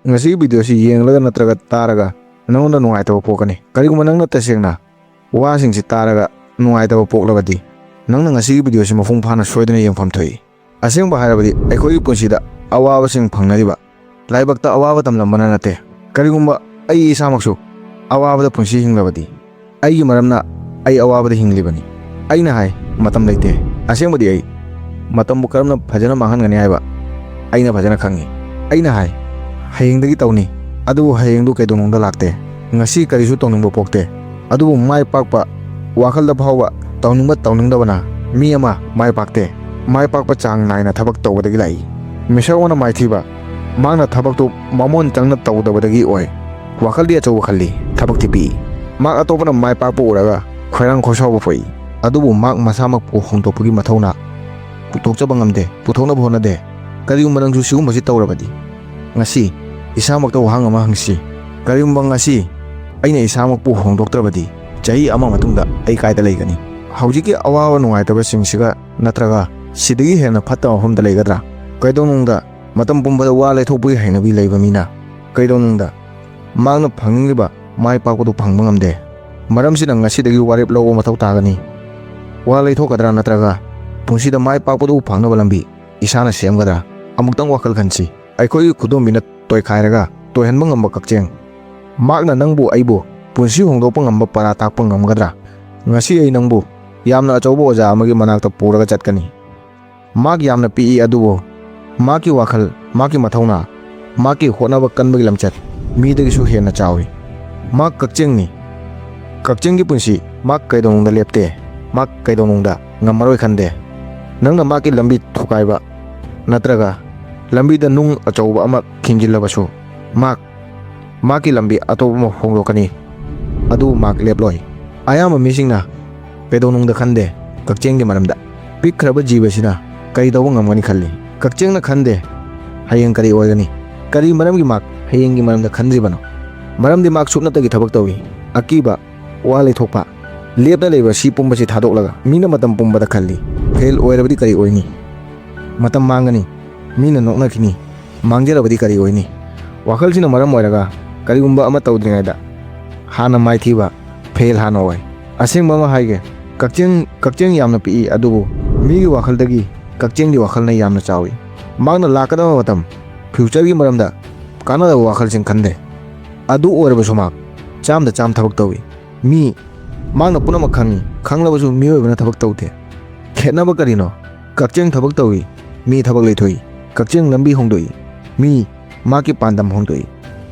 ngasi video si yenglaga natraga taraga nangona nungaitaba pokani kariguma nangna tasengna wasing si taraga nungaitaba poklabadi nangna ngasi video si mafung phana soidana yengfam thoi asengba hairabadi aikoi punsida awaba sing phangnariba laibakta awaba tamlambana nate kariguma ai isamaksu awaba da punsi hinglabadi ai maramna ai awaba da hinglibani aina hai matam leite asengbadi ai matam bu karamna phajana manghangani haiba aina phajana khangi aina hai hayengdagi tawni adu hayengdu kaidonongda lakte ngasi karisu toningbo pokte adu mai pakpa wakhalda phawba tawningdabana mi ama mai pakte mai pakpa chang naina thabak tawbadagi lai misawana mai thiba mangna thabak tu mamon changna tawdabadagi oi wakhaldi achaw khalli thabak tipi mak atopana mai pakpa uraga khoirang khosawba foi adubu mak masamak pu hongtopagi mathawna putokchaba ngamde puthona bhonade karigumba nangsu sigumba si tawrabadi ngasi isamakta wahang ama hangsi karigumba ngasi aina isamakpu hongdoktrabadi chahi ama matungda ai kaida leigani haujiki awawa nungaitaba singsiga natraga sidagi hena phatta mafamda leigadra kaidonungda matam pumbada wa leithokpui hainabi leiba mina kaidonungda mangna phangingiba mai pakpadu phangba ngamde maramsina ngasidagi warep lawba mathau tagani wa leithokadra natraga punsida mai pakpadu phangnaba lambi isana semgadra amuktang wakal khansi aikoi khudombina toy khairaga toy hanba ngamba kakcheng makna nangbu aibu punsi hongdokpa ngamba para takpa ngamgadra ngasi ai nangbu yamna achauba oja amagi manakta puraga chatkani mak yamna pi adubo maki wakhal maki mathawna maki honaba kanbagi lamchat midagi su hena chawi mak kakchengni kakchengi punsi mak kaidonungda lepte mak kaidonungda ngamaroi khande nangna maki lambi thukaiba natraga lambi da nung achauba ama khingilabasu maki lambi atoba ma honglokani adu mak leploi ayama misingna kaidonungda khande kakchengi maramda pikhraba jibasina kaidawa ngamgani khalli kakchengna khande hayeng kari oigani kari maramgi mak hayengi maramda khandribano maramdi mak supnatagi thabak tawi akiba wa leithokpa lepna leiba si pumba si thadoklaga mina matam pumbada khalli fail oirabadi kari oini matam mangani mina nokna khini mangjarabadi kari oini wakhalsina maram oiraga karigumba ama tawdringaida hana mai thiba fail hana oi asengba ma haige kakcheng yamna pi adubu migi wakhaldagi kakchengdi wakhalna yamna chawi magna lakadaba matam future gi maramda kanada wakhalsing khande adu oirabasu mak chamda cham thabak tawi mi magna punama khangi khanglabasu mi oibana thabak tawte khetnaba karino kakcheng thabak tawi mi thabak leithoi kakcheng lambi hongdoi mi maki pandam hongdoi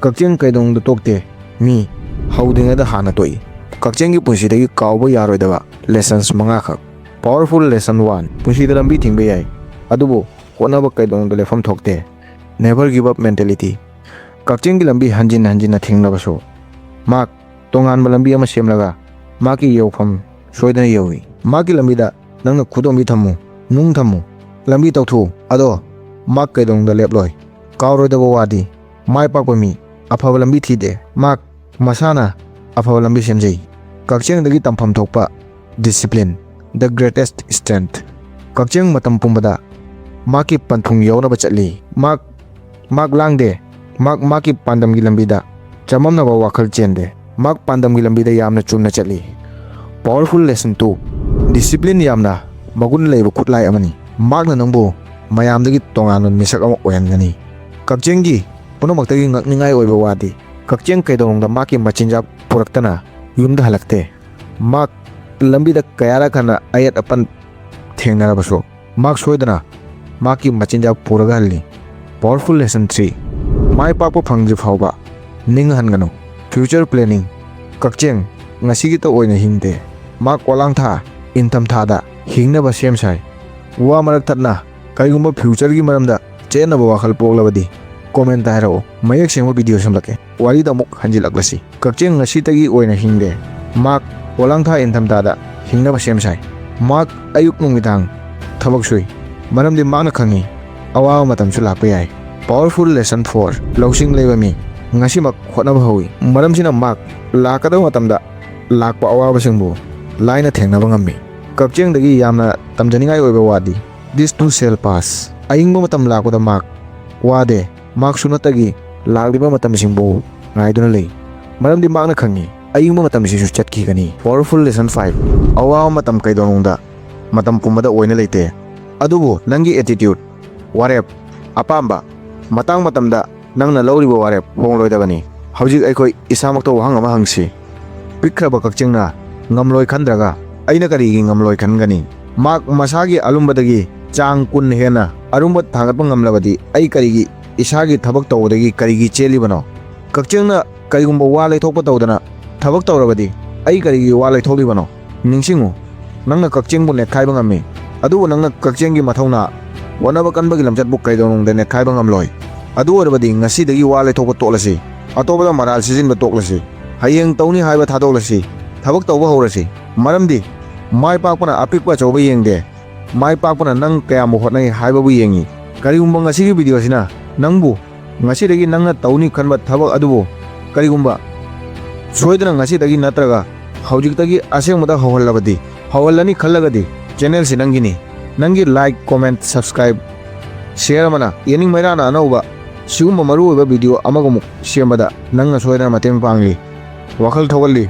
kakcheng kaidongda tokte mi haudingada hana toi kakchengi punsidagi kawba yaroidaba lessons manga khak powerful lesson 1 punsida lambi thingbe yai adubo honaba kaidongda lefam thokte never give up mentality kakchengi lambi hanjin na thinglabaso mak tongan lambi ama semlaga maki yofam soidana yawi maki lambi da nangna khudombi thamu nung thamu lambi tawthu ado mak kaidongda leploi kawroidaba wadi mai pakpa mi afaba lambi thide mak masana afaba lambi semjei kakchengdagi tampham thokpa discipline the greatest strength kakcheng matam pumbada maki panthung yawnaba chatli mak langde maki pandamgi lambida chamamnaba wakhal chende mak pandamgi lambida yamna chumna chatli powerful lesson 2 discipline yamna magun leiba khutlai amani makna nangbo mayamdagi tonganon misak ama oyangani kakchengi punomaktagi ngakningai oiba wadi kakcheng kaidonongda maki machinjak puraktana yumda halakte mak lambi da kayara khana ayat apan thengnarabaso mak soidana maki machinjak puraga halli powerful lesson 3 mai pakpa phangji phawba ning hangano future planning kakcheng ngasi ta oina hingde mak kolang tha intam tha da hingnaba semsai wa marak thatna kaigumba future gi maramda chenaba wakhal poklabadi comment hairo mayak sengba video samlake wari da muk hanjilaklasi kakcheng ngasi tagi oina hingde mak kolang tha intam tha da hingnaba semsai mak ayuk nungmitang thabak sui maramdi makna khangi awa matam chu lakpa yai powerful lesson 4 losing leiba mi ngasi mak khotnaba howi maramsina mak lakada matamda lakpa awa basingbu laina thengnaba ngammi kakcheng dagi yamna tamjaningai oiba wadi this too shall pass ayingba matam lakoda mak wade mak sunatagi ꯂꯥꯛꯂꯤꯕ ꯃꯇꯝꯁꯤꯡꯕꯨ ꯉꯥꯏꯗꯨꯅ ꯂꯩ ꯃꯔꯝꯗꯤ ꯃꯍꯥꯛꯅ ꯈꯪꯉꯤ ꯑꯌꯤꯡꯕ ꯃꯇꯝꯁꯤꯁꯨ ꯆꯠꯈꯤꯒꯅꯤ powerful lesson 5 ꯑꯋꯥꯕ ꯃꯇꯝ ꯀꯩꯗꯧꯅꯨꯡꯗ ꯃꯇꯝ ꯄꯨꯝꯕꯗ ꯑꯣꯏꯅ ꯂꯩꯇꯦ ꯑꯗꯨꯕꯨ ꯅꯪꯒꯤ ꯑꯦꯇꯤꯇ꯭ꯌꯨꯠ ꯋꯥꯔꯦꯞ ꯑꯄꯥꯝꯕ ꯃꯇꯥꯡ ꯃꯇꯝꯗ ꯅꯪꯅ ꯂꯧꯔꯤꯕ ꯋꯥꯔꯦꯞ ꯍꯣꯡꯂꯣꯏꯗꯕꯅꯤ ꯍꯧꯖꯤꯛ ꯑꯩꯈꯣꯏ ꯏꯁꯥꯃꯛꯇ ꯋꯥꯍꯪ ꯑꯃ ꯍꯪꯁꯤ ꯄꯤꯛꯈ꯭ꯔꯕ ꯀꯛꯆꯤꯡꯅ ꯉꯝꯂꯣꯏ ꯈꯟꯗ꯭ꯔꯒ ꯑꯩꯅ ꯀꯔꯤꯒꯤ ꯉꯝꯂꯣꯏ ꯈꯟꯒꯅꯤ ꯃꯍꯥꯛ ꯃꯁꯥꯒꯤ ꯑꯂꯨꯝꯕꯗꯒꯤ ꯆꯥꯡ 10 ꯍꯦꯟꯅ ꯑꯔꯨꯝꯕ ꯊꯥꯡꯒꯠꯄ ꯉꯝꯂꯕꯗꯤ ꯑꯩ ꯀꯔꯤꯒꯤ ꯏꯁꯥꯒꯤ ꯊꯕꯛ ꯇꯧꯕꯗꯒꯤ ꯀꯔꯤꯒꯤ ꯆꯦꯜꯂꯤꯕꯅꯣ ꯀꯛꯆꯤꯡꯅ ꯀꯔꯤꯒꯨꯝꯕ ꯋꯥ ꯂꯩꯊꯣꯛꯄ ꯇꯧꯗꯅ ꯊꯕꯛ ꯇꯧꯔꯕꯗꯤ ꯑꯩ ꯀꯔꯤꯒꯤ ꯋꯥ ꯂꯩꯊꯣꯛꯂꯤꯕꯅꯣ ꯅꯤꯡꯁꯤꯡꯉꯨ ꯅꯪꯅ ꯀꯛꯆꯤꯡꯕꯨ ꯅꯦꯠꯈꯥꯏꯕ ꯉꯝꯃꯤ ꯑꯗꯨꯕꯨ ꯅꯪꯅ ꯀꯛꯆꯤꯡꯒꯤ ꯃꯊꯧꯅꯥ ꯍꯣꯠꯅꯕ ꯀꯟꯕꯒꯤ ꯂꯝꯆꯠꯄꯨ ꯀꯩꯗꯧꯅꯨꯡꯗ ꯅꯦꯠꯈꯥꯏꯕ ꯉꯝꯂꯣꯏ ꯑꯗꯨ ꯑꯣꯏꯔꯕꯗꯤ ꯉꯁꯤꯗꯒꯤ ꯋꯥ ꯂꯩꯊꯣꯛꯄ ꯇꯣꯛꯂꯁꯤ ꯑꯇꯣꯞꯄꯗ ꯃꯔꯥꯜ ꯁꯤꯖꯤꯟꯕ ꯇꯣꯛꯂꯁꯤ ꯍꯌꯦꯡ ꯇꯧꯅꯤ ꯍꯥꯏꯕ ꯊꯥꯗꯣꯛꯂꯁꯤ ꯊꯕꯛ ꯇꯧꯕ ꯍꯧꯔꯁꯤ ꯃꯔꯝꯗꯤ ꯃꯥꯏ ꯄꯥꯛꯄꯅ ꯑꯄꯤꯛꯄ ꯑꯆꯧꯕ ꯌꯦꯡꯗꯦ ꯃꯥꯏ ꯄꯥꯛꯄꯅ ꯅꯪ ꯀꯌꯥꯃꯨꯛ ꯍꯣꯠꯅꯩ ꯍꯥꯏꯕꯕꯨ ꯌꯦꯡꯉꯤ ꯀꯔꯤꯒꯨꯝꯕ ꯉꯁꯤꯒꯤ ꯚꯤꯗꯤꯑꯣꯁꯤꯅ ꯅꯪꯕꯨ ꯉꯁꯤꯗꯒꯤ ꯅꯪꯅ ꯇꯧꯅꯤ ꯈꯟꯕ ꯊꯕꯛ ꯑꯗꯨꯕꯨ ꯀꯔꯤꯒꯨꯝꯕ ꯁꯣꯏꯗꯅ ꯉꯁꯤꯗꯒꯤ ꯅꯠꯇ꯭ꯔꯒ ꯍꯧꯖꯤꯛꯇꯒꯤ ꯑꯁꯦꯡꯕꯗ ꯍꯧꯍꯜꯂꯅꯤ ꯈꯜꯂꯒꯗꯤ ꯆꯦꯅꯦꯜꯁꯤ ꯅꯪꯒꯤꯅꯤ ꯅꯪꯒꯤ ꯂꯥꯏꯛ ꯀꯣꯃꯦꯟꯠ ꯁꯕꯁꯀ꯭ꯔꯥꯏꯕ ꯁꯦꯌꯔ ꯑꯃꯅ ꯌꯦꯅꯤꯡ ꯃꯩꯔꯥꯅ ꯑꯅꯧꯕ ꯁꯤꯒꯨꯝꯕ ꯃꯔꯨꯑꯣꯏꯕ ꯚꯤꯗꯤꯑꯣ ꯑꯃꯒꯃꯨꯛ ꯁꯦꯝꯕꯗ ꯅꯪꯅ ꯁꯣꯏꯗꯅ ꯃꯇꯦꯡ ꯄꯥꯡꯂꯤ ꯋꯥꯈꯜ ꯊꯧꯒꯠꯂꯤ